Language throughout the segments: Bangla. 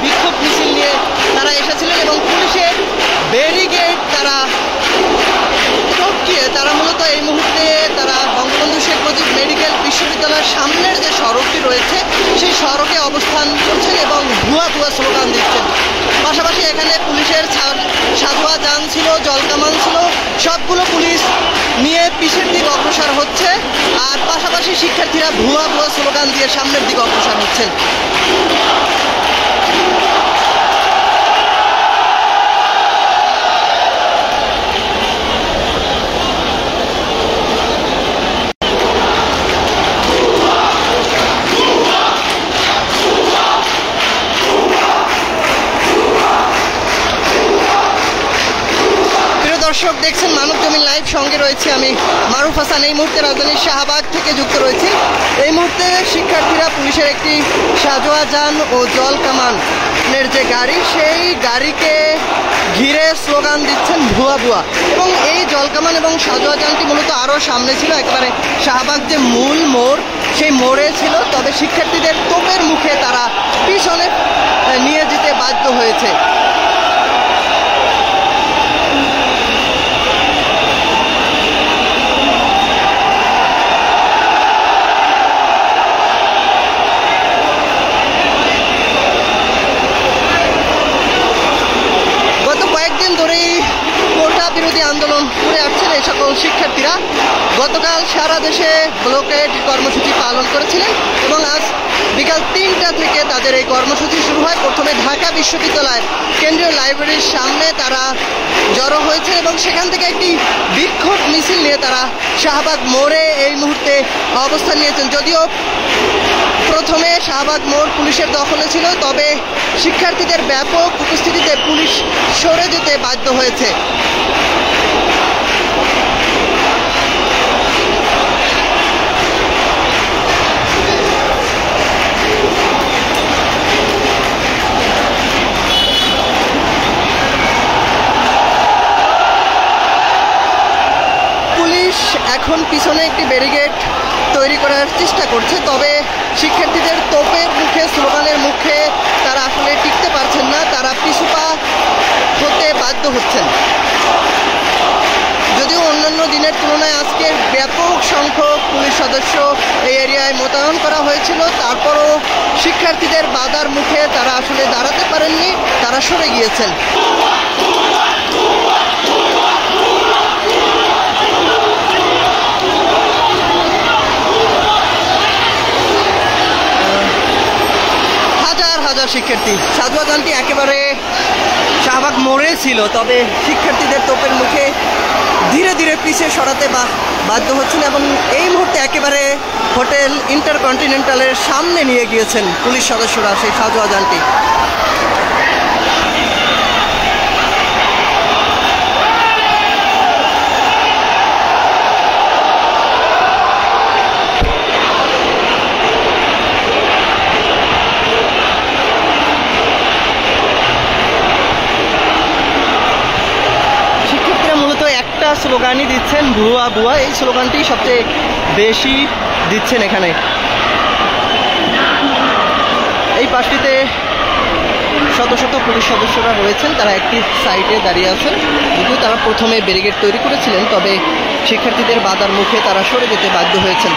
বিক্ষোভ মিছিল নিয়ে তারা এসেছিলেন এবং পুলিশের ব্যারিকেড তারা টপকিয়ে তারা মূলত এই মুহূর্তে তারা বঙ্গবন্ধু শেখ মুজিব মেডিকেল বিশ্ববিদ্যালয়ের সামনের যে সড়কটি রয়েছে সেই সড়কে অবস্থান করছেন এবং ভুয়া ভুয়া স্লোগান দিচ্ছেন। পাশাপাশি এখানে পুলিশের সাজোয়া যান ছিল, জলকামান ছিল, সবগুলো পুলিশ নিয়ে পিছের দিকে অগ্রসর হচ্ছে, আর পাশাপাশি শিক্ষার্থীরা ভুয়া ভুয়া স্লোগান দিয়ে সামনের দিকে অগ্রসর হচ্ছেন। দর্শক দেখছেন মানব জমিন লাইভ, সঙ্গে রয়েছে আমি মারুফ হাসান। এই মুহূর্তে রাজধানীর শাহবাগ থেকে যুক্ত রয়েছি। এই মুহূর্তে শিক্ষার্থীরা পুলিশের একটি সাজোয়া যান ও জল কামানের যে গাড়ি, সেই গাড়িকে ঘিরে স্লোগান দিচ্ছেন ভুয়া ভুয়া। এবং এই জল কামান এবং সাজোয়া যানটি মূলত আরও সামনে ছিল, একেবারে শাহবাগ যে মূল মোড় সেই মোড়ে ছিল, তবে শিক্ষার্থীদের তোপের মুখে তারা পিছনে নিয়ে যেতে বাধ্য হয়েছে। বিরোধী আন্দোলন করে আসছেন এই সকল শিক্ষার্থীরা। গতকাল সারা দেশে ব্লকেড কর্মসূচি পালন করেছিলেন এবং আজ বিকাল ৩টা থেকে তাদের এই কর্মসূচি শুরু হয়। প্রথমে ঢাকা বিশ্ববিদ্যালয়ের কেন্দ্রীয় লাইব্রেরির সামনে তারা জড়ো হয়েছে এবং সেখান থেকে একটি বিক্ষোভ মিছিল নিয়ে তারা শাহবাগ মোড়ে এই মুহূর্তে অবস্থান নিয়েছেন। যদিও প্রথমে শাহবাগ মোড় পুলিশের দখলে ছিল, তবে শিক্ষার্থীদের ব্যাপক উপস্থিতিতে পুলিশ সরে যেতে বাধ্য হয়েছে। পুলিশ এখন পিছনে একটি ব্যারিকেড তৈরি করার চেষ্টা করছে, তবে শিক্ষার্থীদের তোপের মুখে, স্লোগানের মুখে তারা আসলে টিকতে পারছেন না, তারা পিছুপা হতে বাধ্য হচ্ছেন। যদিও অন্যান্য দিনের তুলনায় আজকে ব্যাপক সংখ্যক পুলিশ সদস্য এই এরিয়ায় মোতায়েন করা হয়েছিল, তারপরও শিক্ষার্থীদের বাধার মুখে তারা আসলে দাঁড়াতে পারেননি, তারা সরে গিয়েছেন। হাজার শিক্ষার্থী, সাজোয়া যানটি একেবারে শাহবাগ মোড়ে ছিল, তবে শিক্ষার্থীদের তোপের মুখে ধীরে ধীরে পিছিয়ে সরাতে বাধ্য হচ্ছেন এবং এই মুহূর্তে একেবারে হোটেল ইন্টারকন্টিনেন্টালের সামনে নিয়ে গিয়েছেন পুলিশ সদস্যরা সেই সাজোয়া যানটি। স্লোগানই দিচ্ছেন ভুয়া ভুয়া, এই স্লোগানটি সবচেয়ে বেশি দিচ্ছেন এখানে। এই পাশটিতে শত শত পুলিশ সদস্যরা রয়েছেন, তারা একটি সাইডে দাঁড়িয়ে আছেন। যদিও তারা প্রথমে ব্যারিকেড তৈরি করেছিলেন, তবে শিক্ষার্থীদের বাধার মুখে তারা সরে যেতে বাধ্য হয়েছেন।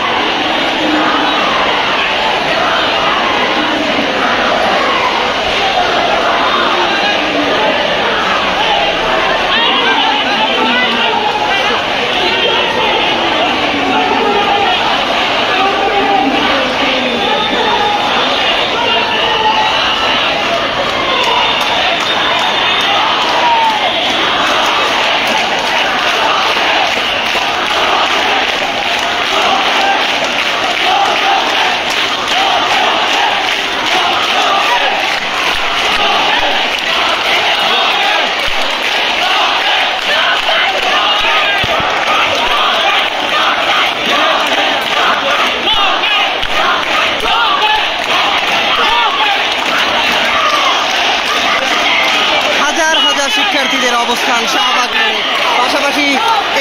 শিক্ষার্থীদের অবস্থান শাহবাগ মোড়ে, পাশাপাশি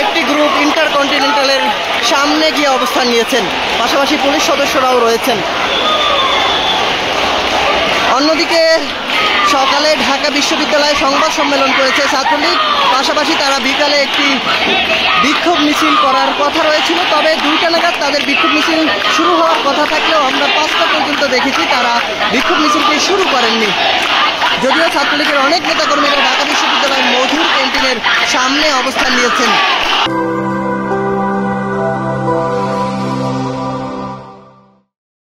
একটি গ্রুপ ইন্টারকন্টিনেন্টালের সামনে গিয়ে অবস্থান নিয়েছেন, পাশাপাশি পুলিশ সদস্যরাও রয়েছেন। অন্যদিকে সকালে ঢাকা বিশ্ববিদ্যালয়ে সংবাদ সম্মেলন করেছে ছাত্রলীগ, পাশাপাশি তারা বিকালে একটি বিক্ষোভ মিছিল করার কথা রয়েছিল। তবে 2টা নাগাদ তাদের বিক্ষোভ মিছিল শুরু হওয়ার কথা থাকলেও আমরা 5টা পর্যন্ত দেখেছি তারা বিক্ষোভ মিছিলটি শুরু করেননি। যদিও ছাত্রলীগের অনেক নেতাকর্মীরা ঢাকা বিশ্ববিদ্যালয়ের মধুর ক্যান্টিনের সামনে অবস্থান নিয়েছেন।